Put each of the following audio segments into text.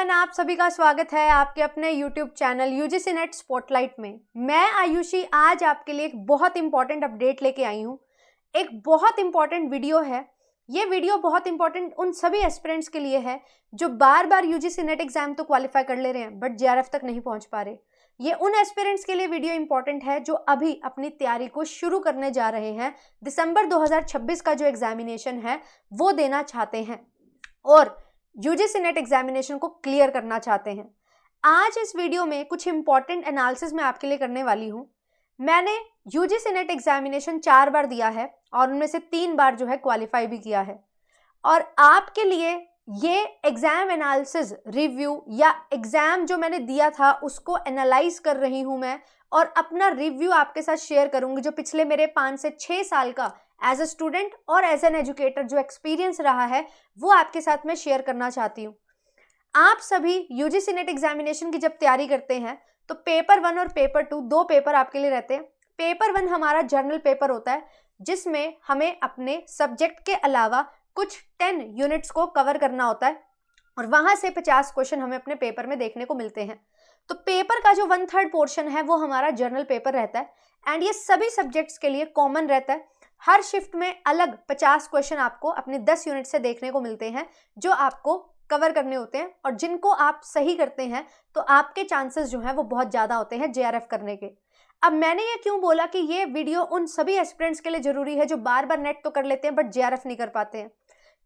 Everyone, आप सभी का स्वागत है आपके अपने YouTube channel UGC net spotlight में। मैं आयुषी आज आपके लिए एक बहुत इंपॉर्टेंट अपडेट लेके आई हूँ। एक बहुत इंपॉर्टेंट वीडियो है। ये वीडियो बहुत इंपॉर्टेंट उन सभी एस्पिरेंट्स के लिए है जो बार बार यूजीसी नेट एग्जाम तो क्वालिफाई कर ले रहे हैं बट जेआरएफ तक नहीं पहुंच पा रहे। ये उन एस्पिरेंट्स के लिए वीडियो इंपॉर्टेंट है जो अभी अपनी तैयारी को शुरू करने जा रहे हैं। दिसंबर 2026 का जो एग्जामिनेशन है वो देना चाहते हैं और यूजीसी नेट एग्जामिनेशन को क्लियर करना चाहते हैं। आज इस वीडियो में कुछ इंपॉर्टेंट एनालिसिस मैं आपके लिए करने वाली हूँ। मैंने यूजीसी नेट एग्जामिनेशन 4 बार दिया है और उनमें से 3 बार जो है क्वालिफाई भी किया है और आपके लिए ये एग्जाम एनालिसिस रिव्यू या एग्जाम जो मैंने दिया था उसको एनालाइज कर रही हूँ मैं और अपना रिव्यू आपके साथ शेयर करूँगी जो पिछले मेरे 5 से 6 साल का एज अ स्टूडेंट और एज एन एजुकेटर जो एक्सपीरियंस रहा है वो आपके साथ मैं शेयर करना चाहती हूँ। आप सभी यूजीसी नेट एग्जामिनेशन की जब तैयारी करते हैं तो पेपर 1 और पेपर 2 दो पेपर आपके लिए रहते हैं। पेपर 1 हमारा जर्नल पेपर होता है जिसमें हमें अपने सब्जेक्ट के अलावा कुछ 10 यूनिट्स को कवर करना होता है और वहाँ से 50 क्वेश्चन हमें अपने पेपर में देखने को मिलते हैं। तो पेपर का जो 1/3 पोर्शन है वो हमारा जर्नल पेपर रहता है एंड ये सभी सब्जेक्ट्स के लिए कॉमन रहता है। हर शिफ्ट में अलग 50 क्वेश्चन आपको अपने 10 यूनिट से देखने को मिलते हैं जो आपको कवर करने होते हैं और जिनको आप सही करते हैं तो आपके चांसेस जो हैं वो बहुत ज़्यादा होते हैं जेआरएफ करने के। अब मैंने ये क्यों बोला कि ये वीडियो उन सभी एस्पिरेंट्स के लिए ज़रूरी है जो बार बार नेट तो कर लेते हैं बट जेआरएफ नहीं कर पाते हैं,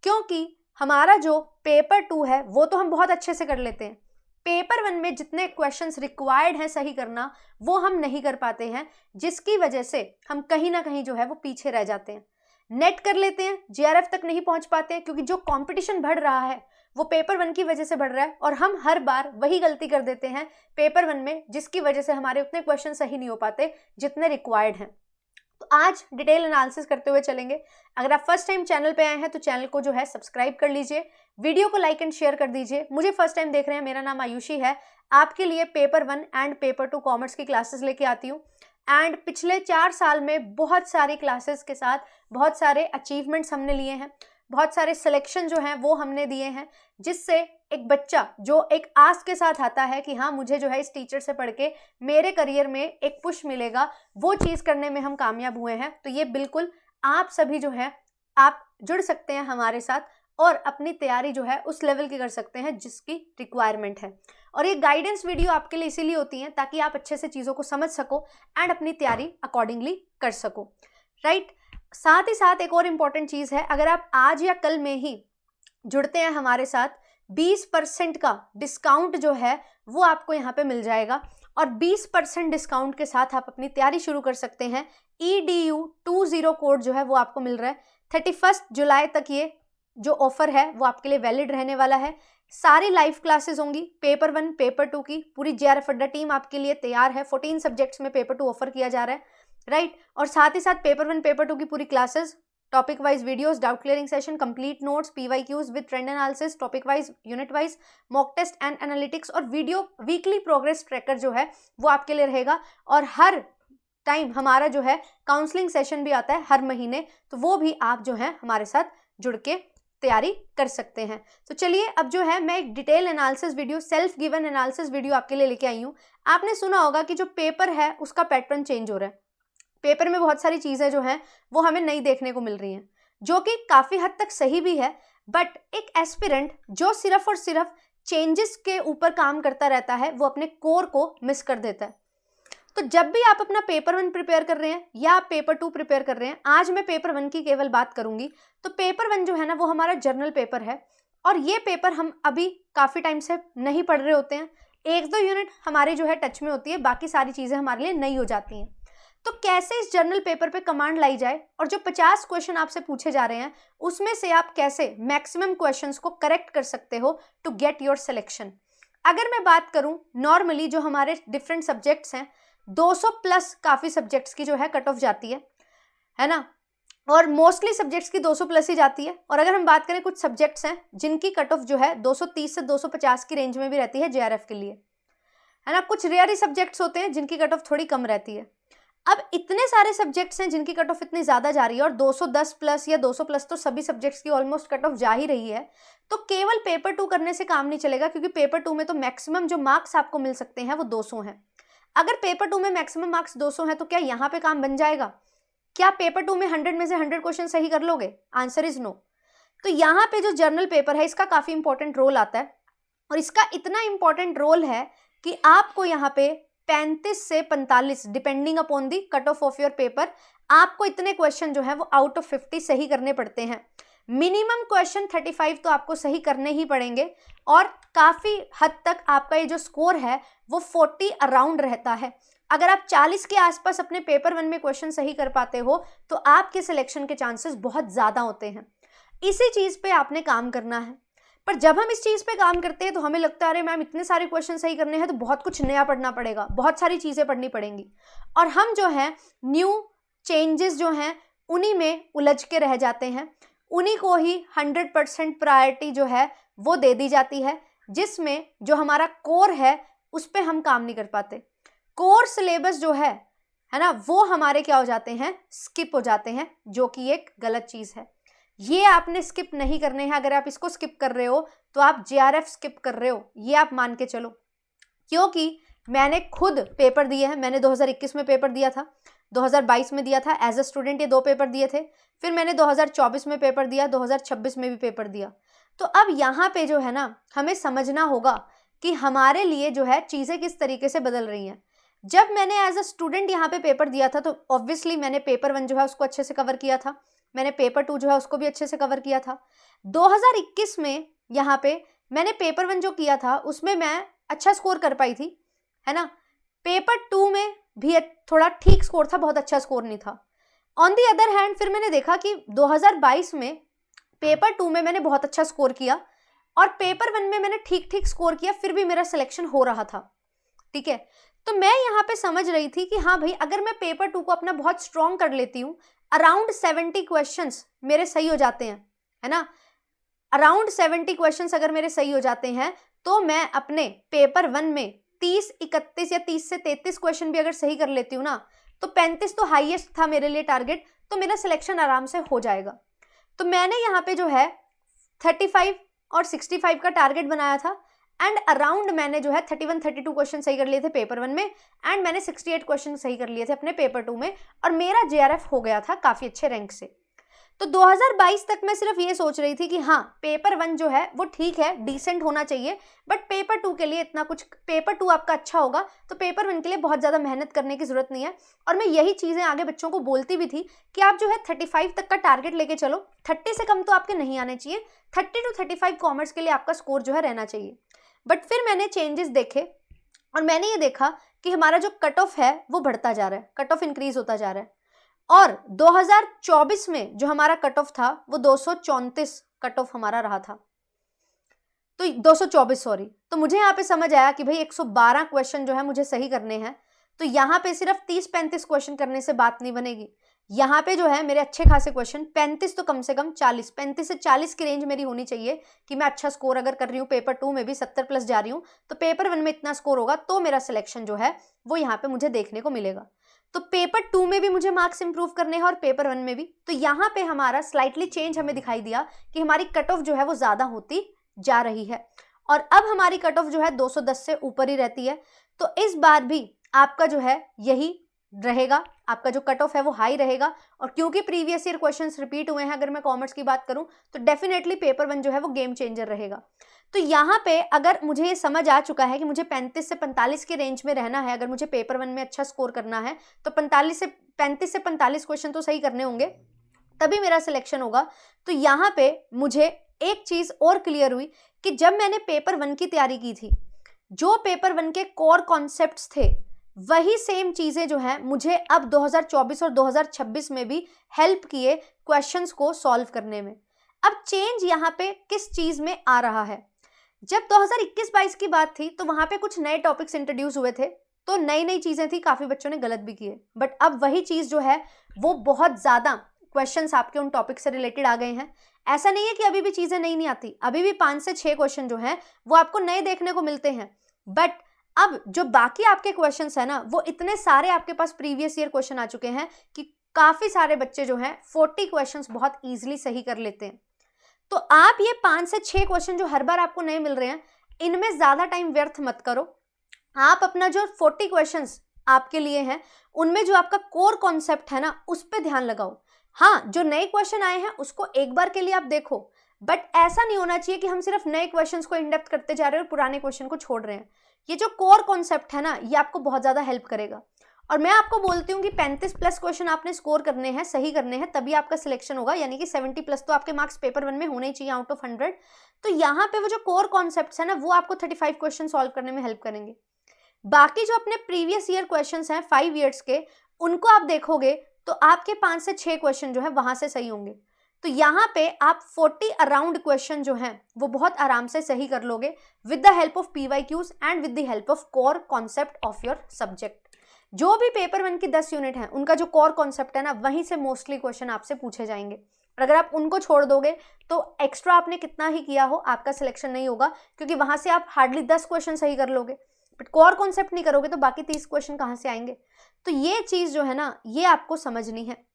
क्योंकि हमारा जो पेपर 2 है वो तो हम बहुत अच्छे से कर लेते हैं। पेपर 1 में जितने क्वेश्चंस रिक्वायर्ड हैं सही करना वो हम नहीं कर पाते हैं, जिसकी वजह से हम कहीं ना कहीं जो है वो पीछे रह जाते हैं। नेट कर लेते हैं, जेआरएफ तक नहीं पहुंच पाते हैं क्योंकि जो कंपटीशन बढ़ रहा है वो पेपर 1 की वजह से बढ़ रहा है और हम हर बार वही गलती कर देते हैं पेपर 1 में, जिसकी वजह से हमारे उतने क्वेश्चन सही नहीं हो पाते जितने रिक्वायर्ड हैं। तो आज डिटेल एनालिसिस करते हुए चलेंगे। अगर आप फर्स्ट टाइम चैनल पे आए हैं तो चैनल को जो है सब्सक्राइब कर लीजिए, वीडियो को लाइक एंड शेयर कर दीजिए। मुझे फर्स्ट टाइम देख रहे हैं, मेरा नाम आयुषी है। आपके लिए पेपर 1 एंड पेपर 2 कॉमर्स की क्लासेस लेके आती हूँ एंड पिछले 4 साल में बहुत सारी क्लासेस के साथ बहुत सारे अचीवमेंट्स हमने लिए हैं, बहुत सारे सिलेक्शन जो हैं वो हमने दिए हैं, जिससे एक बच्चा जो एक आस के साथ आता है कि हाँ मुझे जो है इस टीचर से पढ़ के मेरे करियर में एक पुश मिलेगा, वो चीज़ करने में हम कामयाब हुए हैं। तो ये बिल्कुल आप सभी जो है आप जुड़ सकते हैं हमारे साथ और अपनी तैयारी जो है उस लेवल की कर सकते हैं जिसकी रिक्वायरमेंट है। और ये गाइडेंस वीडियो आपके लिए इसीलिए होती है ताकि आप अच्छे से चीज़ों को समझ सको एंड अपनी तैयारी अकॉर्डिंगली कर सको, राइट। साथ ही साथ एक और इम्पॉर्टेंट चीज़ है, अगर आप आज या कल में ही जुड़ते हैं हमारे साथ 20% का डिस्काउंट जो है वो आपको यहाँ पे मिल जाएगा और 20% डिस्काउंट के साथ आप अपनी तैयारी शुरू कर सकते हैं। EDU20 कोड जो है वो आपको मिल रहा है। 31 जुलाई तक ये जो ऑफर है वो आपके लिए वैलिड रहने वाला है। सारी लाइव क्लासेस होंगी पेपर 1 पेपर 2 की। पूरी जेआरएफ अड्डा टीम आपके लिए तैयार है। 14 सब्जेक्ट्स में पेपर 2 ऑफर किया जा रहा है, राइट। और साथ ही साथ पेपर 1 पेपर 2 की पूरी classes, topic wise videos, doubt clearing session, complete notes, PYQs with trend analysis, topic wise, unit wise, mock test and analytics और वीडियो वीकली प्रोग्रेस ट्रैकर जो है वो आपके लिए रहेगा। और हर टाइम हमारा जो है काउंसलिंग सेशन भी आता है हर महीने, तो वो भी आप जो है हमारे साथ जुड़ के तैयारी कर सकते हैं। तो चलिए अब जो है मैं एक detail analysis video, self given analysis video आपके लिए लेके आई हूँ। आपने सुना होगा कि जो पेपर है उसका पैटर्न चेंज हो रहा है। पेपर में बहुत सारी चीज़ें जो हैं वो हमें नहीं देखने को मिल रही हैं, जो कि काफ़ी हद तक सही भी है, बट एक एस्पिरेंट जो सिर्फ और सिर्फ चेंजेस के ऊपर काम करता रहता है वो अपने कोर को मिस कर देता है। तो जब भी आप अपना पेपर 1 प्रिपेयर कर रहे हैं या आप पेपर 2 प्रिपेयर कर रहे हैं, आज मैं पेपर 1 की केवल बात करूंगी। तो पेपर 1 जो है ना वो हमारा जर्नल पेपर है और ये पेपर हम अभी काफ़ी टाइम से नहीं पढ़ रहे होते हैं। 1-2 यूनिट हमारे जो है टच में होती है, बाकी सारी चीज़ें हमारे लिए नई हो जाती हैं। तो कैसे इस जर्नल पेपर पे कमांड लाई जाए और जो 50 क्वेश्चन आपसे पूछे जा रहे हैं उसमें से आप कैसे मैक्सिमम क्वेश्चंस को करेक्ट कर सकते हो टू गेट योर सिलेक्शन। अगर मैं बात करूं नॉर्मली जो हमारे डिफरेंट सब्जेक्ट्स हैं 200 प्लस काफ़ी सब्जेक्ट्स की जो है कट ऑफ जाती है ना, और मोस्टली सब्जेक्ट्स की 200 प्लस ही जाती है। और अगर हम बात करें कुछ सब्जेक्ट्स हैं जिनकी कट ऑफ जो है 230 से 250 की रेंज में भी रहती है जेआरएफ के लिए, है ना। कुछ रेयर ही सब्जेक्ट्स होते हैं जिनकी कट ऑफ थोड़ी कम रहती है। अब इतने सारे सब्जेक्ट्स हैं जिनकी कट ऑफ इतनी ज़्यादा जा रही है और 210 प्लस या 200 प्लस तो सभी सब्जेक्ट्स की ऑलमोस्ट कट ऑफ जा ही रही है। तो केवल पेपर 2 करने से काम नहीं चलेगा, क्योंकि पेपर 2 में तो मैक्सिमम जो मार्क्स आपको मिल सकते हैं वो 200 हैं। अगर पेपर 2 में मैक्सिमम मार्क्स 200 हैं तो क्या यहाँ पे काम बन जाएगा? क्या पेपर 2 में 100 में से 100 क्वेश्चन सही कर लोगे? Answer is no. तो यहाँ पे जो जर्नल पेपर है इसका काफी इंपॉर्टेंट रोल आता है, और इसका इतना इंपॉर्टेंट रोल है कि आपको यहाँ पे 35 से 45 depending upon the cut off your paper, आपको इतने क्वेश्चन जो है वो आउट ऑफ 50 सही करने पड़ते हैं। मिनिमम क्वेश्चन 35 तो आपको सही करने ही पड़ेंगे, और काफी हद तक आपका ये जो स्कोर है वो 40 अराउंड रहता है। अगर आप 40 के आसपास अपने पेपर 1 में क्वेश्चन सही कर पाते हो तो आपके सिलेक्शन के चांसेस बहुत ज्यादा होते हैं। इसी चीज पे आपने काम करना है। पर जब हम इस चीज पे काम करते हैं तो हमें लगता है अरे मैम इतने सारे क्वेश्चन सही करने हैं तो बहुत कुछ नया पढ़ना पड़ेगा, बहुत सारी चीजें पढ़नी पड़ेंगी, और हम जो है न्यू चेंजेस जो हैं उन्हीं में उलझ के रह जाते हैं। उन्हीं को ही 100% प्रायोरिटी जो है वो दे दी जाती है, जिसमें जो हमारा कोर है उस पर हम काम नहीं कर पाते। कोर सिलेबस जो है ना, वो हमारे क्या हो जाते हैं, स्किप हो जाते हैं, जो कि एक गलत चीज है। ये आपने स्किप नहीं करने हैं। अगर आप इसको स्किप कर रहे हो तो आप JRF स्किप कर रहे हो, ये आप मान के चलो। क्योंकि मैंने खुद पेपर दिए हैं। मैंने 2021 में पेपर दिया था, 2022 में दिया था एज अ स्टूडेंट, ये 2 पेपर दिए थे। फिर मैंने 2024 में पेपर दिया, 2026 में भी पेपर दिया। तो अब यहाँ पे जो है ना, हमें समझना होगा कि हमारे लिए जो है चीज़ें किस तरीके से बदल रही हैं। जब मैंने एज अ स्टूडेंट यहाँ पे पेपर दिया था तो ऑब्वियसली मैंने पेपर 1 जो है उसको अच्छे से कवर किया था, मैंने पेपर 2 जो है उसको भी अच्छे से कवर किया था। 2021 में यहाँ पे मैंने पेपर 1 जो किया था उसमें मैं अच्छा स्कोर कर पाई थी, है ना। पेपर 2 में भी थोड़ा ठीक स्कोर था, बहुत अच्छा स्कोर नहीं था। ऑन दी अदर हैंड फिर मैंने देखा कि 2022 में पेपर 2 में मैंने बहुत अच्छा स्कोर किया, और पेपर 1 में मैंने ठीक ठीक स्कोर किया, फिर भी मेरा सिलेक्शन हो रहा था। ठीक है, तो मैं यहाँ पे समझ रही थी कि हाँ भाई, अगर मैं पेपर 2 को अपना बहुत स्ट्रॉन्ग कर लेती हूँ, अराउंड 70 क्वेश्चंस मेरे सही हो जाते हैं, है ना, अराउंड 70 क्वेश्चंस अगर मेरे सही हो जाते हैं तो मैं अपने पेपर 1 में 30, 31 या 30 से 33 क्वेश्चन भी अगर सही कर लेती हूँ ना, तो 35 तो हाईएस्ट था मेरे लिए टारगेट, तो मेरा सिलेक्शन आराम से हो जाएगा। तो मैंने यहाँ पे जो है 35 और 65 का टारगेट बनाया था, एंड अराउंड मैंने जो है 31, 32 क्वेश्चन सही कर लिए थे पेपर 1 में, एंड मैंने 68 क्वेश्चन सही कर लिए थे अपने पेपर 2 में, और मेरा JRF हो गया था काफ़ी अच्छे रैंक से। तो 2022 तक मैं सिर्फ ये सोच रही थी कि हाँ, पेपर 1 जो है वो ठीक है, डिसेंट होना चाहिए, बट पेपर 2 के लिए इतना कुछ, पेपर 2 आपका अच्छा होगा तो पेपर 1 के लिए बहुत ज़्यादा मेहनत करने की ज़रूरत नहीं है। और मैं यही चीज़ें आगे बच्चों को बोलती भी थी कि आप जो है 35 तक का टारगेट लेके चलो, 30 से कम तो आपके नहीं आने चाहिए, 30 to 35 कॉमर्स के लिए आपका स्कोर जो है रहना चाहिए। बट फिर मैंने चेंजेस देखे, और मैंने ये देखा कि हमारा जो कट ऑफ है वो बढ़ता जा रहा है, कट ऑफ इंक्रीज होता जा रहा है। और 2024 में जो हमारा कट ऑफ था वो 234 कट ऑफ हमारा रहा था, तो 224 सॉरी। तो मुझे यहाँ पे समझ आया कि भाई 112 क्वेश्चन जो है मुझे सही करने हैं, तो यहाँ पे सिर्फ 30-35 क्वेश्चन करने से बात नहीं बनेगी। यहाँ पे जो है मेरे अच्छे खासे क्वेश्चन 35 तो कम से कम 40, 35 से 40 की रेंज मेरी होनी चाहिए कि मैं अच्छा स्कोर अगर कर रही हूँ, पेपर 2 में भी 70 प्लस जा रही हूँ, तो पेपर 1 में इतना स्कोर होगा तो मेरा सिलेक्शन जो है वो यहाँ पे मुझे देखने को मिलेगा। तो पेपर 2 में भी मुझे मार्क्स इंप्रूव करने हैं और पेपर 1 में भी। तो यहाँ पे हमारा स्लाइटली चेंज हमें दिखाई दिया कि हमारी कट ऑफ जो है वो ज़्यादा होती जा रही है, और अब हमारी कट ऑफ जो है 210 से ऊपर ही रहती है। तो इस बार भी आपका जो है यही रहेगा, आपका जो कट ऑफ है वो हाई रहेगा। और क्योंकि प्रीवियस ईयर क्वेश्चंस रिपीट हुए हैं, अगर मैं कॉमर्स की बात करूं तो डेफिनेटली पेपर 1 जो है वो गेम चेंजर रहेगा। तो यहाँ पे अगर मुझे ये समझ आ चुका है कि मुझे 35 से 45 के रेंज में रहना है, अगर मुझे पेपर 1 में अच्छा स्कोर करना है तो 35 से 45 क्वेश्चन तो सही करने होंगे, तभी मेरा सिलेक्शन होगा। तो यहाँ पे मुझे एक चीज़ और क्लियर हुई कि जब मैंने पेपर 1 की तैयारी की थी, जो पेपर 1 के कोर कॉन्सेप्ट्स थे वही सेम चीज़ें जो हैं मुझे अब 2024 और 2026 में भी हेल्प किए क्वेश्चंस को सॉल्व करने में। अब चेंज यहाँ पे किस चीज़ में आ रहा है, जब 2021-22 की बात थी तो वहाँ पे कुछ नए टॉपिक्स इंट्रोड्यूस हुए थे, तो नई नई चीज़ें थी, काफ़ी बच्चों ने गलत भी किए, बट अब वही चीज़ जो है वो बहुत ज़्यादा क्वेश्चंस आपके उन टॉपिक से रिलेटेड आ गए हैं। ऐसा नहीं है कि अभी भी चीज़ें नई नहीं आती, अभी भी 5 से 6 क्वेश्चन जो हैं वो आपको नए देखने को मिलते हैं, बट अब जो बाकी आपके क्वेश्चंस है ना, वो इतने सारे आपके पास प्रीवियस ईयर क्वेश्चन आ चुके हैं कि काफ़ी सारे बच्चे जो हैं 40 क्वेश्चंस बहुत ईजिली सही कर लेते हैं। तो आप ये 5 से 6 क्वेश्चन जो हर बार आपको नहीं मिल रहे हैं, इनमें ज़्यादा टाइम व्यर्थ मत करो। आप अपना जो 40 क्वेश्चंस आपके लिए हैं, उनमें जो आपका कोर कॉन्सेप्ट है ना, उस पर ध्यान लगाओ। हाँ, जो नए क्वेश्चन आए हैं उसको एक बार के लिए आप देखो, बट ऐसा नहीं होना चाहिए कि हम सिर्फ नए क्वेश्चंस को इंडेप्थ करते जा रहे हैं और पुराने क्वेश्चन को छोड़ रहे हैं। ये जो कोर कॉन्सेप्ट है ना, ये आपको बहुत ज़्यादा हेल्प करेगा। और मैं आपको बोलती हूँ कि 35+ क्वेश्चन आपने स्कोर करने हैं, सही करने हैं, तभी आपका सिलेक्शन होगा, यानी कि 70+ तो आपके मार्क्स पेपर 1 में होने ही चाहिए आउट ऑफ 100। तो यहाँ पे वो जो कोर कॉन्सेप्ट्स है ना, वो आपको 35 क्वेश्चन सॉल्व करने में हेल्प करेंगे। बाकी जो अपने प्रीवियस ईयर क्वेश्चंस हैं 5 ईयर्स के, उनको आप देखोगे तो आपके 5 से 6 क्वेश्चन जो है वहां से सही होंगे। तो यहाँ पे आप 40 अराउंड क्वेश्चन जो हैं वो बहुत आराम से सही कर लोगे with the help of PYQs and with the help of core concept of your subject. जो भी पेपर 1 की 10 यूनिट है, उनका जो कोर कॉन्सेप्ट है ना, वहीं से मोस्टली क्वेश्चन आपसे पूछे जाएंगे। और अगर आप उनको छोड़ दोगे तो एक्स्ट्रा आपने कितना ही किया हो, आपका सिलेक्शन नहीं होगा, क्योंकि वहां से आप हार्डली 10 क्वेश्चन सही कर लोगे, बट कोर कॉन्सेप्ट नहीं करोगे तो बाकी 30 क्वेश्चन कहाँ से आएंगे। तो ये चीज जो है ना, ये आपको समझनी है।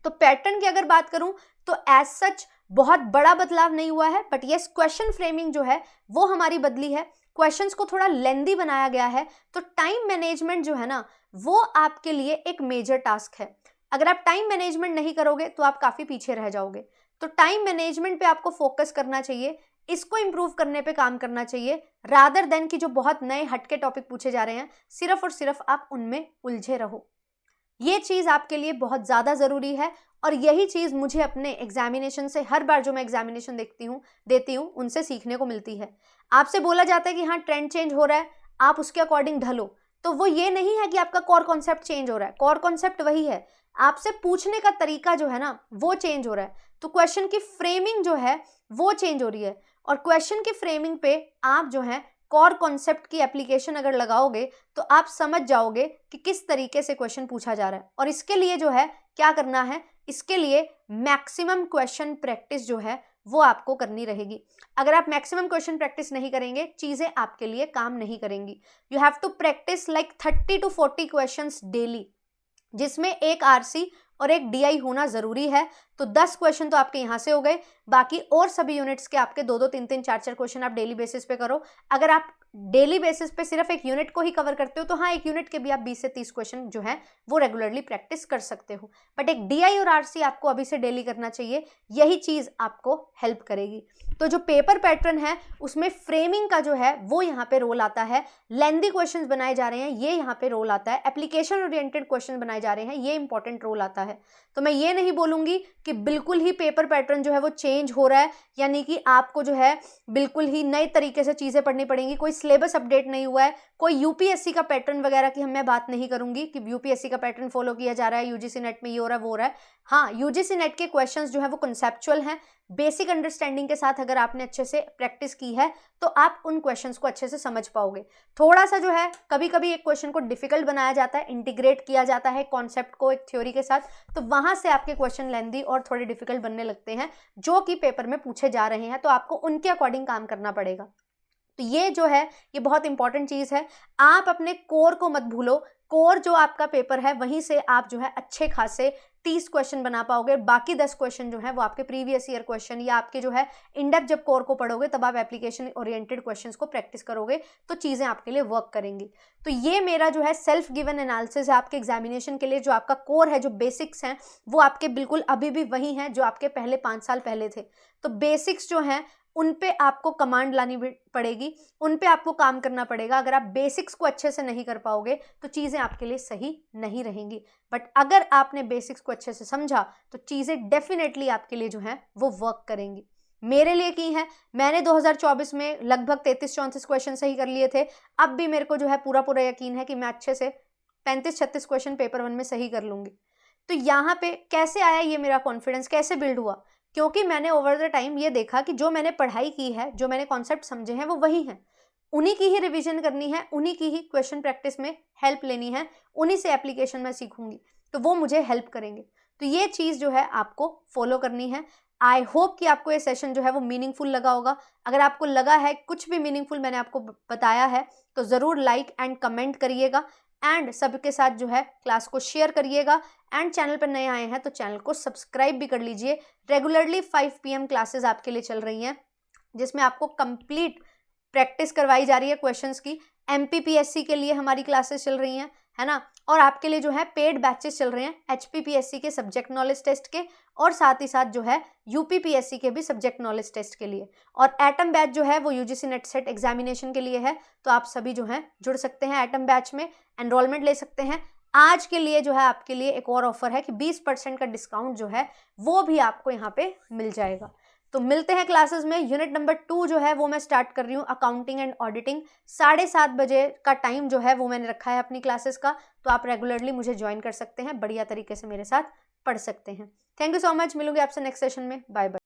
तो पैटर्न की अगर बात करूं तो एज सच बहुत बड़ा बदलाव नहीं हुआ है, बट यस क्वेश्चन फ्रेमिंग जो है वो हमारी बदली है। क्वेश्चंस को थोड़ा लेंदी बनाया गया है। तो टाइम मैनेजमेंट जो है ना, वो आपके लिए एक मेजर टास्क है। अगर आप टाइम मैनेजमेंट नहीं करोगे तो आप काफी पीछे रह जाओगे। तो टाइम मैनेजमेंट पे आपको फोकस करना चाहिए, इसको इंप्रूव करने पे काम करना चाहिए, रादर देन कि जो बहुत नए हटके टॉपिक पूछे जा रहे हैं सिर्फ और सिर्फ आप उनमें उलझे रहो। ये चीज आपके लिए बहुत ज्यादा जरूरी है। और यही चीज मुझे अपने एग्जामिनेशन से, हर बार जो मैं एग्जामिनेशन देती हूँ उनसे सीखने को मिलती है। आपसे बोला जाता है कि हाँ ट्रेंड चेंज हो रहा है, आप उसके अकॉर्डिंग ढलो, तो वो ये नहीं है कि आपका कोर कॉन्सेप्ट चेंज हो रहा है। कोर कॉन्सेप्ट वही है, आपसे पूछने का तरीका जो है ना वो चेंज हो रहा है। तो क्वेश्चन की फ्रेमिंग जो है वो चेंज हो रही है, और क्वेश्चन की फ्रेमिंग पे आप जो है कोर कॉन्सेप्ट की एप्लीकेशन अगर लगाओगे तो आप समझ जाओगे कि किस तरीके से क्वेश्चन पूछा जा रहा है। और इसके लिए जो है क्या करना है, इसके लिए मैक्सिमम क्वेश्चन प्रैक्टिस जो है वो आपको करनी रहेगी। अगर आप मैक्सिमम क्वेश्चन प्रैक्टिस नहीं करेंगे, चीजें आपके लिए काम नहीं करेंगी। You have to practice like 30 to 40 questions daily, जिसमें एक RC और एक DI होना जरूरी है। तो 10 क्वेश्चन तो आपके यहाँ से हो गए, बाकी और सभी यूनिट्स के आपके 2-2, 3-3, 4-4 क्वेश्चन आप डेली बेसिस पे करो। अगर आप डेली बेसिस पे सिर्फ एक यूनिट को ही कवर करते हो तो हाँ, एक यूनिट के भी आप 20 से 30 क्वेश्चन जो है वो रेगुलरली प्रैक्टिस कर सकते हो, बट एक DI और RC आपको अभी से डेली करना चाहिए। यही चीज आपको हेल्प करेगी। तो जो पेपर पैटर्न है उसमें फ्रेमिंग का जो है वो यहाँ पे रोल आता है, लेंदी क्वेश्चंस बनाए जा रहे हैं ये यहाँ पे रोल आता है, एप्लीकेशन ओरिएंटेड क्वेश्चन बनाए जा रहे हैं ये इंपॉर्टेंट रोल आता है। तो मैं ये नहीं बोलूंगी कि बिल्कुल ही पेपर पैटर्न जो है वो चेंज हो रहा है, यानी कि आपको जो है बिल्कुल ही नए तरीके से चीजें पढ़नी पड़ेंगी, कोई सिलेबस अपडेट नहीं हुआ है, कोई UPSC का पैटर्न वगैरह की मैं बात नहीं करूंगी कि UPSC का पैटर्न फॉलो किया जा रहा है, UGC नेट में ये हो रहा है वो हो रहा है। हाँ, UGC नेट के क्वेश्चंस जो है वो कंसेप्चुअल हैं, बेसिक अंडरस्टैंडिंग के साथ अगर आपने अच्छे से प्रैक्टिस की है तो आप उन क्वेश्चंस को अच्छे से समझ पाओगे। थोड़ा सा जो है कभी कभी एक क्वेश्चन को डिफिकल्ट बनाया जाता है, इंटीग्रेट किया जाता है कॉन्सेप्ट को एक थ्योरी के साथ, तो वहां से आपके क्वेश्चन लेंदी और थोड़े डिफिकल्ट बनने लगते हैं जो कि पेपर में पूछे जा रहे हैं, तो आपको उनके अकॉर्डिंग काम करना पड़ेगा। तो ये जो है ये बहुत इंपॉर्टेंट चीज है। आप अपने कोर को मत भूलो, कोर जो आपका पेपर है वहीं से आप जो है अच्छे खासे 30 क्वेश्चन बना पाओगे। बाकी 10 क्वेश्चन जो है वो आपके प्रीवियस ईयर क्वेश्चन या आपके जो है इंडेप्थ जब कोर को पढ़ोगे तब आप एप्लीकेशन ओरिएंटेड क्वेश्चंस को प्रैक्टिस करोगे तो चीजें आपके लिए वर्क करेंगी। तो ये मेरा जो है सेल्फ गिवन एनालिसिस है आपके एग्जामिनेशन के लिए। जो आपका कोर है, जो बेसिक्स हैं, वो आपके बिल्कुल अभी भी वही हैं जो आपके पहले 5 साल पहले थे। तो बेसिक्स जो हैं उन पे आपको कमांड लानी पड़ेगी, उन पे आपको काम करना पड़ेगा। अगर आप बेसिक्स को अच्छे से नहीं कर पाओगे तो चीज़ें आपके लिए सही नहीं रहेंगी, बट अगर आपने बेसिक्स को अच्छे से समझा तो चीज़ें डेफिनेटली आपके लिए जो है वो वर्क करेंगी। मेरे लिए की है, मैंने 2024 में लगभग 33-34 क्वेश्चन सही कर लिए थे। अब भी मेरे को जो है पूरा पूरा यकीन है कि मैं अच्छे से 35-36 क्वेश्चन पेपर 1 में सही कर लूँगी। तो यहाँ पे कैसे आया ये मेरा कॉन्फिडेंस, कैसे बिल्ड हुआ? क्योंकि मैंने ओवर द टाइम ये देखा कि जो मैंने पढ़ाई की है, जो मैंने कॉन्सेप्ट समझे हैं वो वही हैं, उन्हीं की ही रिवीजन करनी है, उन्हीं की ही क्वेश्चन प्रैक्टिस में हेल्प लेनी है, उन्हीं से एप्लीकेशन में सीखूंगी तो वो मुझे हेल्प करेंगे। तो ये चीज़ जो है आपको फॉलो करनी है। आई होप कि आपको ये सेशन जो है वो मीनिंगफुल लगा होगा। अगर आपको लगा है कुछ भी मीनिंगफुल मैंने आपको बताया है तो ज़रूर लाइक एंड कमेंट करिएगा। एंड सबके साथ जो है क्लास को शेयर करिएगा। एंड चैनल पर नए आए हैं तो चैनल को सब्सक्राइब भी कर लीजिए। रेगुलरली 5 PM क्लासेस आपके लिए चल रही हैं, जिसमें आपको कंप्लीट प्रैक्टिस करवाई जा रही है क्वेश्चंस की। MPPSC के लिए हमारी क्लासेस चल रही हैं, है ना, और आपके लिए जो है पेड बैचेस चल रहे हैं HPPSC के सब्जेक्ट नॉलेज टेस्ट के, और साथ ही साथ जो है UPPSC के भी सब्जेक्ट नॉलेज टेस्ट के लिए। और एटम बैच जो है वो UGC नेट सेट एग्जामिनेशन के लिए है, तो आप सभी जो है जुड़ सकते हैं एटम बैच में, एनरोलमेंट ले सकते हैं। आज के लिए जो है आपके लिए एक और ऑफर है कि 20% का डिस्काउंट जो है वो भी आपको यहाँ पे मिल जाएगा। तो मिलते हैं क्लासेस में। यूनिट नंबर 2 जो है वो मैं स्टार्ट कर रही हूँ, अकाउंटिंग एंड ऑडिटिंग। 7:30 बजे का टाइम जो है वो मैंने रखा है अपनी क्लासेस का, तो आप रेगुलरली मुझे ज्वाइन कर सकते हैं, बढ़िया तरीके से मेरे साथ पढ़ सकते हैं। थैंक यू सो मच, मिलूंगी आपसे नेक्स्ट सेशन में। Bye bye.